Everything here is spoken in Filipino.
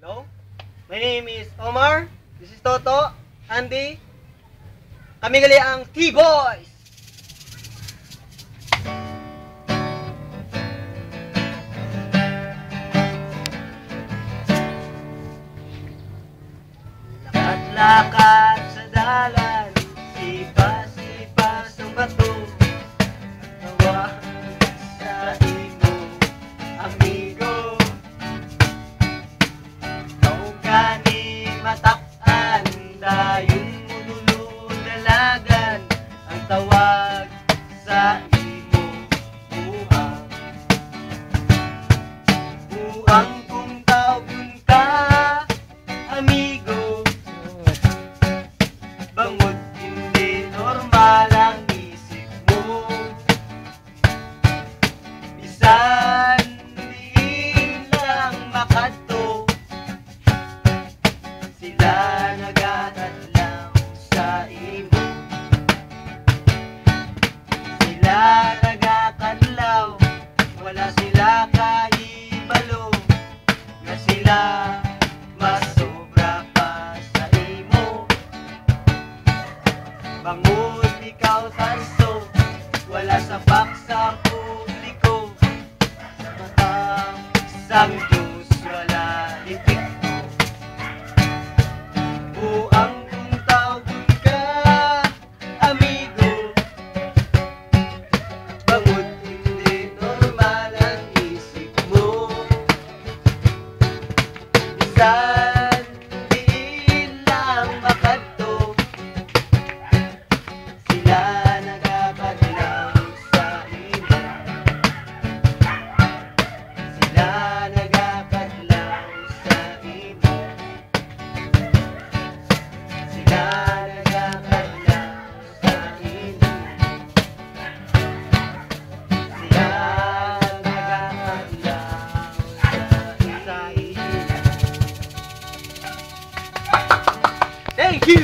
Hello? My name is Omar. This is Toto, Andy. Kami gali ang T-Boys! Lakad-lakad sa dalan, sipa-sipa sa bato, tawa sa imo, amigo. Gani matak-an, dayon mo dalagan, ang tawag sa imo, buhang. Buhang kung tawgon ka, amigo. Bangod hindi normal ang isip mo. Bisan diin lang makadto, sila nagatadlaw sa imo. Sila nagatadlaw, wala sila kahibalo, nga sila masobra pa sa imo. Bangod ikaw tanso, wala sapak sa publiko, sa matang isang Diyos wala epekto. Buang kung tawgon ka, amigo. Bangod hindi normal ang isip mo. Isa